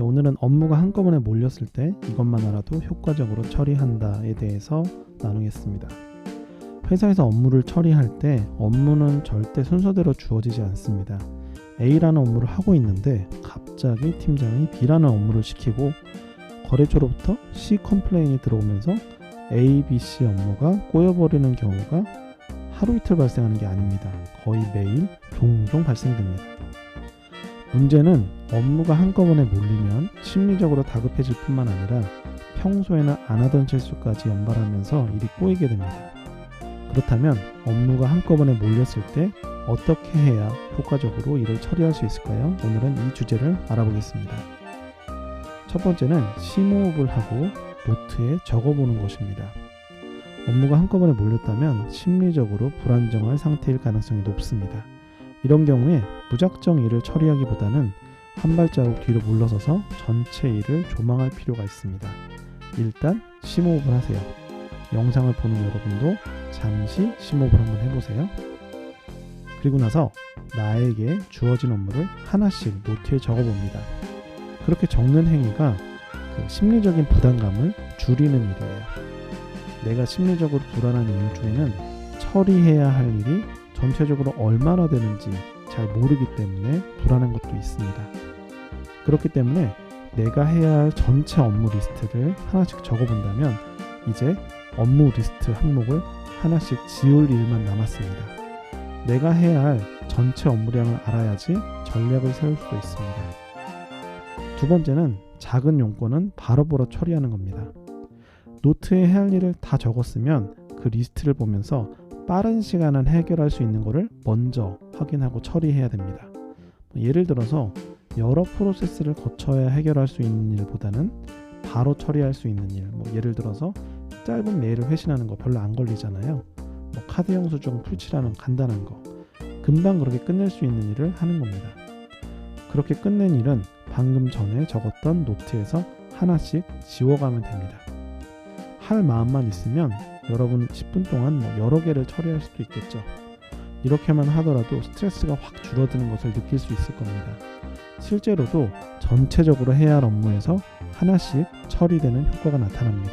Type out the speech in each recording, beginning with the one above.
오늘은 업무가 한꺼번에 몰렸을 때 이것만 알아도 효과적으로 처리한다에 대해서 나누겠습니다. 회사에서 업무를 처리할 때 업무는 절대 순서대로 주어지지 않습니다. A라는 업무를 하고 있는데 갑자기 팀장이 B라는 업무를 시키고 거래처로부터 C 컴플레인이 들어오면서 A, B, C 업무가 꼬여버리는 경우가 하루 이틀 발생하는 게 아닙니다. 거의 매일 종종 발생됩니다. 문제는 업무가 한꺼번에 몰리면 심리적으로 다급해질 뿐만 아니라 평소에는 안 하던 실수까지 연발하면서 일이 꼬이게 됩니다. 그렇다면 업무가 한꺼번에 몰렸을 때 어떻게 해야 효과적으로 일을 처리할 수 있을까요? 오늘은 이 주제를 알아보겠습니다. 첫 번째는 심호흡을 하고 노트에 적어보는 것입니다. 업무가 한꺼번에 몰렸다면 심리적으로 불안정할 상태일 가능성이 높습니다. 이런 경우에 무작정 일을 처리하기보다는 한 발자국 뒤로 물러서서 전체 일을 조망할 필요가 있습니다. 일단 심호흡을 하세요. 영상을 보는 여러분도 잠시 심호흡을 한번 해보세요. 그리고 나서 나에게 주어진 업무를 하나씩 노트에 적어봅니다. 그렇게 적는 행위가 심리적인 부담감을 줄이는 일이에요. 내가 심리적으로 불안한 이유 중에는 처리해야 할 일이 전체적으로 얼마나 되는지 잘 모르기 때문에 불안한 것도 있습니다. 그렇기 때문에 내가 해야 할 전체 업무 리스트를 하나씩 적어본다면 이제 업무 리스트 항목을 하나씩 지울 일만 남았습니다. 내가 해야 할 전체 업무량을 알아야지 전략을 세울 수도 있습니다. 두 번째는 작은 용건은 바로바로 처리하는 겁니다. 노트에 해야 할 일을 다 적었으면 그 리스트를 보면서 빠른 시간 안 해결할 수 있는 거를 먼저 확인하고 처리해야 됩니다. 예를 들어서 여러 프로세스를 거쳐야 해결할 수 있는 일보다는 바로 처리할 수 있는 일, 예를 들어서 짧은 메일을 회신하는 거 별로 안 걸리잖아요. 카드 영수증 풀칠하는 간단한 거 금방 그렇게 끝낼 수 있는 일을 하는 겁니다. 그렇게 끝낸 일은 방금 전에 적었던 노트에서 하나씩 지워가면 됩니다. 할 마음만 있으면 여러분 10분 동안 여러 개를 처리할 수도 있겠죠. 이렇게만 하더라도 스트레스가 확 줄어드는 것을 느낄 수 있을 겁니다. 실제로도 전체적으로 해야 할 업무에서 하나씩 처리되는 효과가 나타납니다.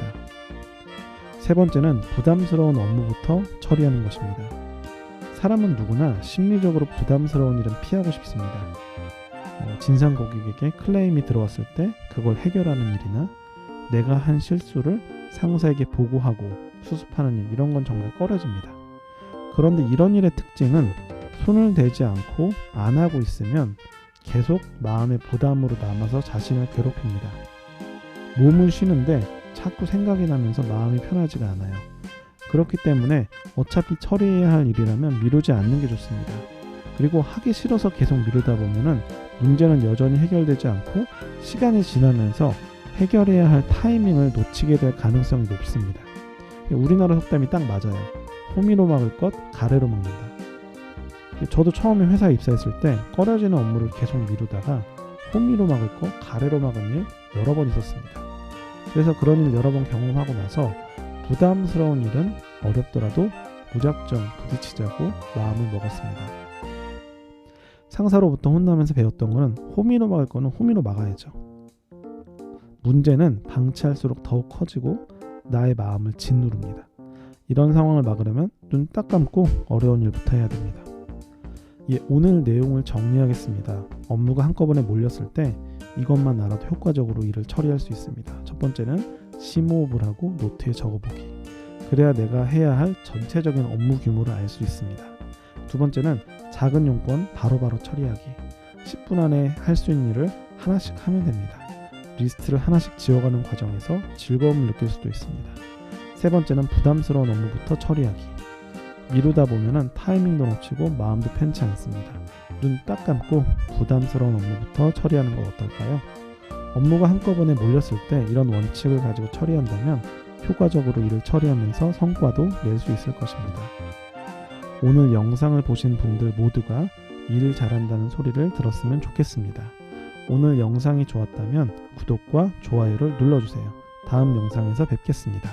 세 번째는 부담스러운 업무부터 처리하는 것입니다. 사람은 누구나 심리적으로 부담스러운 일은 피하고 싶습니다. 진상 고객에게 클레임이 들어왔을 때 그걸 해결하는 일이나 내가 한 실수를 상사에게 보고하고 수습하는 일, 이런 건 정말 꺼려집니다. 그런데 이런 일의 특징은 손을 대지 않고 안 하고 있으면 계속 마음의 부담으로 남아서 자신을 괴롭힙니다. 몸은 쉬는데 자꾸 생각이 나면서 마음이 편하지가 않아요. 그렇기 때문에 어차피 처리해야 할 일이라면 미루지 않는 게 좋습니다. 그리고 하기 싫어서 계속 미루다 보면은 문제는 여전히 해결되지 않고 시간이 지나면서 해결해야 할 타이밍을 놓치게 될 가능성이 높습니다. 우리나라 속담이 딱 맞아요. 호미로 막을 것 가래로 막는다. 저도 처음에 회사에 입사했을 때 꺼려지는 업무를 계속 미루다가 호미로 막을 것 가래로 막은 일 여러 번 있었습니다. 그래서 그런 일 여러 번 경험하고 나서 부담스러운 일은 어렵더라도 무작정 부딪히자고 마음을 먹었습니다. 상사로부터 혼나면서 배웠던 거는 호미로 막을 거는 호미로 막아야죠. 문제는 방치할수록 더욱 커지고 나의 마음을 짓누릅니다. 이런 상황을 막으려면 눈 딱 감고 어려운 일부터 해야 됩니다. 오늘 내용을 정리하겠습니다. 업무가 한꺼번에 몰렸을 때 이것만 알아도 효과적으로 일을 처리할 수 있습니다. 첫 번째는 심호흡을 하고 노트에 적어보기. 그래야 내가 해야 할 전체적인 업무 규모를 알 수 있습니다. 두 번째는 작은 용건 바로바로 처리하기. 10분 안에 할 수 있는 일을 하나씩 하면 됩니다. 리스트를 하나씩 지워가는 과정에서 즐거움을 느낄 수도 있습니다. 세 번째는 부담스러운 업무부터 처리하기. 미루다 보면 타이밍도 놓치고 마음도 편치 않습니다. 눈 딱 감고 부담스러운 업무부터 처리하는 건 어떨까요? 업무가 한꺼번에 몰렸을 때 이런 원칙을 가지고 처리한다면 효과적으로 일을 처리하면서 성과도 낼 수 있을 것입니다. 오늘 영상을 보신 분들 모두가 일 잘한다는 소리를 들었으면 좋겠습니다. 오늘 영상이 좋았다면 구독과 좋아요를 눌러주세요. 다음 영상에서 뵙겠습니다.